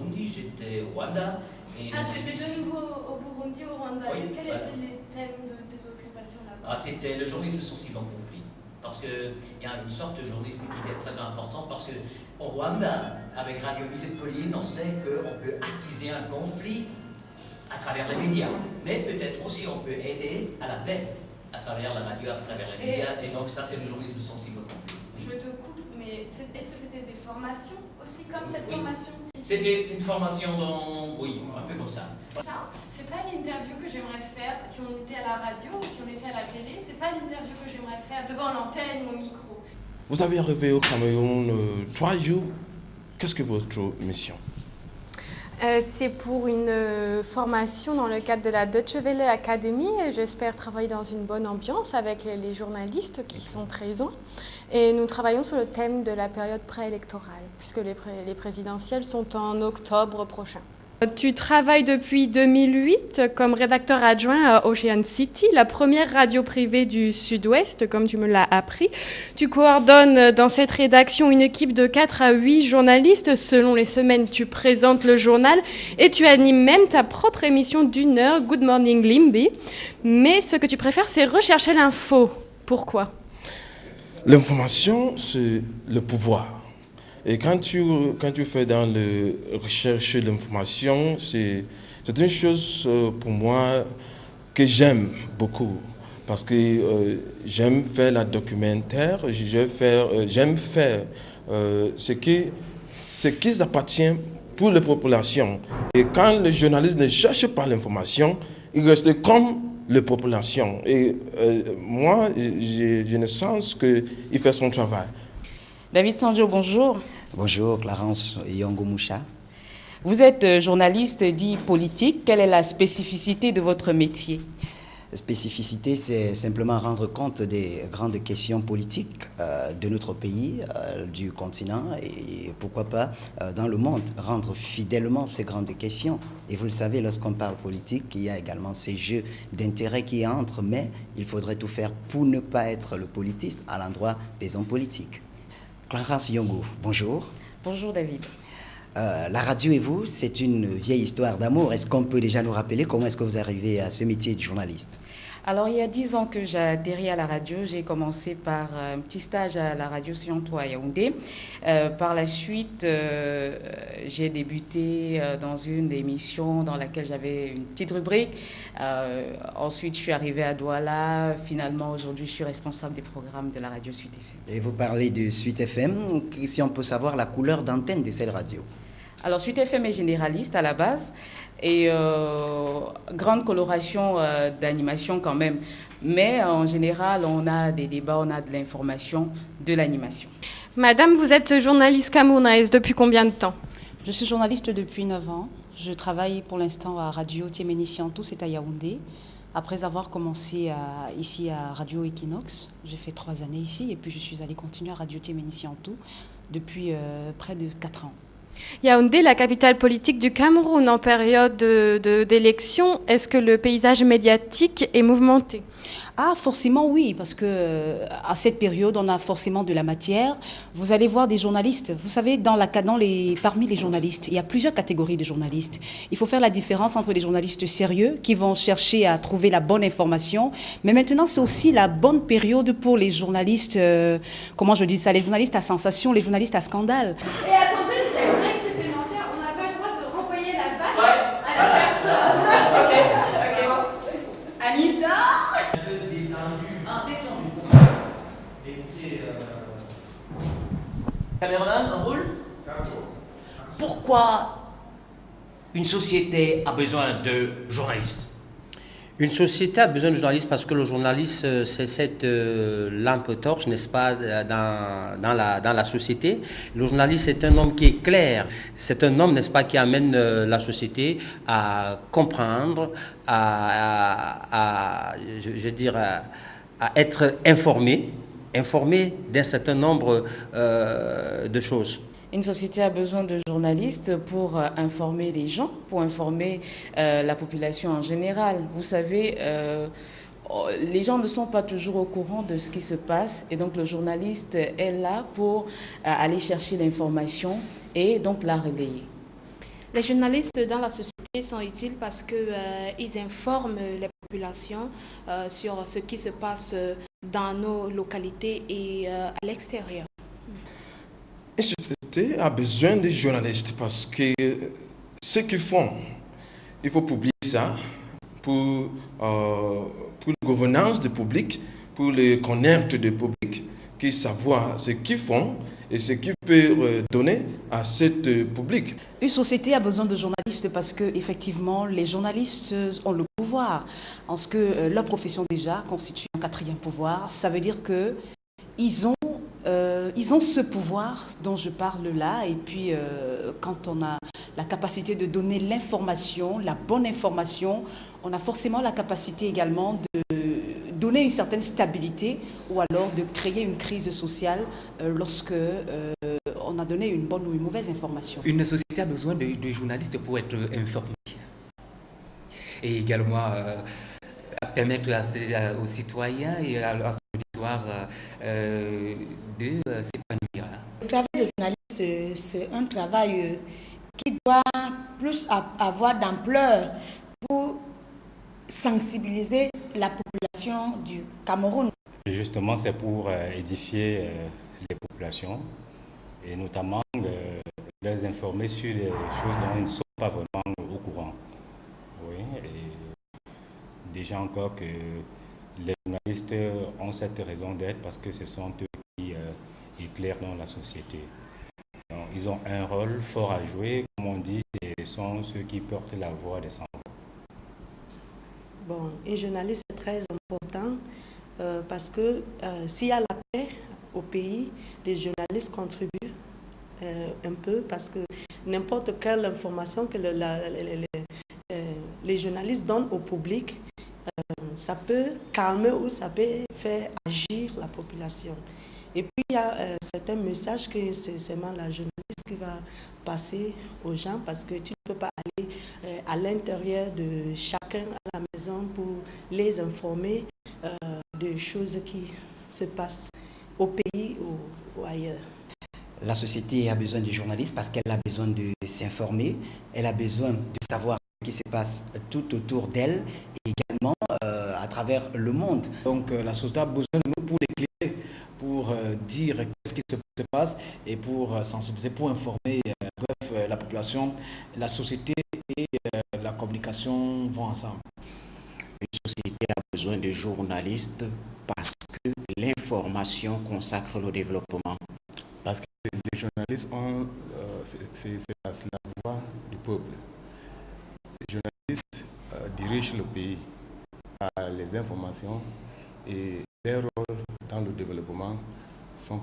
Burundi, j'étais au Rwanda. Et tu étais de nouveau au Burundi, au Rwanda. Oui, quels étaient les thèmes de tes occupations là-bas? C'était le journalisme sensible en conflit. Parce qu'il y a une sorte de journalisme qui est très important, parce qu'au Rwanda, avec Radio Mille Colline, on sait qu'on peut attiser un conflit à travers les médias, mais peut-être aussi on peut aider à la paix à travers la radio, à travers les médias, et donc ça c'est le journalisme sensible au conflit. Je te coupe, mais est-ce que c'était des formations aussi comme cette formation? C'était une formation dans... Oui, un peu comme ça. Ça, c'est pas l'interview que j'aimerais faire si on était à la radio ou si on était à la télé, c'est pas l'interview que j'aimerais faire devant l'antenne ou au micro. Vous avez arrivé au Cameroun 3 jours. Qu'est-ce que votre mission? C'est pour une formation dans le cadre de la Deutsche Welle Academy. J'espère travailler dans une bonne ambiance avec les journalistes qui sont présents. Et nous travaillons sur le thème de la période préélectorale, puisque les présidentielles sont en octobre prochain. Tu travailles depuis 2008 comme rédacteur adjoint à Ocean City, la première radio privée du Sud-Ouest, comme tu me l'as appris. Tu coordonnes dans cette rédaction une équipe de 4 à 8 journalistes. Selon les semaines, tu présentes le journal et tu animes même ta propre émission d'1 heure, Good Morning Limby. Mais ce que tu préfères, c'est rechercher l'info. Pourquoi? L'information, c'est le pouvoir. Et quand tu fais dans le recherche l'information, c'est une chose pour moi que j'aime beaucoup. Parce que j'aime faire la documentaire, j'aime faire ce qui appartient pour les populations. Et quand le journaliste ne cherche pas l'information, il reste comme les populations. Et moi, j'ai le sens qu'il fait son travail. David Sanjo, bonjour. Bonjour, Clarence Yongomoucha. Vous êtes journaliste dit politique. Quelle est la spécificité de votre métier? La spécificité, c'est simplement rendre compte des grandes questions politiques de notre pays, du continent et pourquoi pas dans le monde, rendre fidèlement ces grandes questions. Et vous le savez, lorsqu'on parle politique, il y a également ces jeux d'intérêts qui entrent, mais il faudrait tout faire pour ne pas être le politiste à l'endroit des hommes politiques. Clarence Yongo, bonjour. Bonjour David. La radio et vous, c'est une vieille histoire d'amour. Est-ce qu'on peut déjà nous rappeler comment est-ce que vous arrivez à ce métier de journaliste? Alors, il y a 10 ans que j'ai atterri à la radio. J'ai commencé par un petit stage à la radio Sianto à Yaoundé. Par la suite, j'ai débuté dans une émission dans laquelle j'avais une petite rubrique. Ensuite, je suis arrivée à Douala. Finalement, aujourd'hui, je suis responsable des programmes de la radio Suite FM. Et vous parlez de Suite FM. Si on peut savoir la couleur d'antenne de cette radio? Alors, Suite FM est généraliste à la base. Et grande coloration d'animation quand même. Mais en général, on a des débats, on a de l'information, de l'animation. Madame, vous êtes journaliste camerounaise depuis combien de temps? Je suis journaliste depuis 9 ans. Je travaille pour l'instant à Radio Tiemeni Siantou, c'est à Yaoundé. Après avoir commencé ici à Radio Equinox, j'ai fait 3 années ici et puis je suis allée continuer à Radio Tiemeni Siantou depuis près de 4 ans. Yaoundé, la capitale politique du Cameroun en période d'élection, est-ce que le paysage médiatique est mouvementé? Ah, forcément oui, parce que à cette période, on a forcément de la matière. Vous allez voir des journalistes. Vous savez, parmi les journalistes, il y a plusieurs catégories de journalistes. Il faut faire la différence entre les journalistes sérieux qui vont chercher à trouver la bonne information. Mais maintenant, c'est aussi la bonne période pour les journalistes, comment je dis ça, les journalistes à sensation, les journalistes à scandale. Et attendez, il y a une règle supplémentaire, on n'a pas le droit de renvoyer la balle à la personne. Ok. Anita? Cameroun, un rôle? Pourquoi une société a besoin de journalistes? Une société a besoin de journalistes parce que le journaliste, c'est cette lampe torche, n'est-ce pas, dans la société. Le journaliste, c'est un homme qui est clair. C'est un homme, n'est-ce pas, qui amène la société à comprendre, à être informé d'un certain nombre de choses. Une société a besoin de journalistes pour informer les gens, pour informer la population en général. Vous savez, les gens ne sont pas toujours au courant de ce qui se passe et donc le journaliste est là pour aller chercher l'information et donc la relayer. Les journalistes dans la société sont utiles parce qu'ils informent les populations sur ce qui se passe dans nos localités et à l'extérieur. Une société a besoin des journalistes parce que ce qu'ils font, il faut publier ça pour la gouvernance du public, pour le connaître du public, qui savoir ce qu'ils font et ce qu'ils peuvent donner à ce public. Une société a besoin de journalistes parce que effectivement, les journalistes ont le pouvoir. En ce que leur profession déjà constitue un quatrième pouvoir, ça veut dire que ils ont ce pouvoir dont je parle là. Et puis, quand on a la capacité de donner l'information, la bonne information, on a forcément la capacité également de donner une certaine stabilité ou alors de créer une crise sociale lorsque on a donné une bonne ou une mauvaise information. Une société a besoin de journalistes pour être informée et également à permettre aux citoyens et à son auditoire de s'épanouir. Le travail de journaliste, c'est un travail qui doit plus avoir d'ampleur pour sensibiliser la population du Cameroun. Justement, c'est pour édifier les populations et notamment les informer sur les choses dont ils ne sont pas vraiment au courant. Oui, et déjà encore que les journalistes ont cette raison d'être parce que ce sont eux qui éclairent dans la société. Donc, ils ont un rôle fort à jouer, comme on dit, ce sont ceux qui portent la voix des sans-voix. Bon, un journaliste est très important parce que s'il y a la paix au pays, les journalistes contribuent un peu parce que n'importe quelle information que les journalistes donnent au public, ça peut calmer ou ça peut faire agir la population. Et puis il y a certains messages que c'est seulement la journaliste qui va passer aux gens parce que tu ne peux pas aller à l'intérieur de chacun à la maison pour les informer de choses qui se passent au pays ou ailleurs. La société a besoin des journalistes parce qu'elle a besoin de s'informer, elle a besoin de savoir ce qui se passe tout autour d'elle et également à travers le monde. Donc la société a besoin de nous pour l'éclairer, pour dire ce qui se passe et pour sensibiliser, pour informer la population. La société et la communication vont ensemble. Une société a besoin de journalistes parce que l'information consacre le développement. Parce que les journalistes ont, c'est la voix du peuple. Les journalistes dirigent le pays à les informations et leur rôle dans le développement sont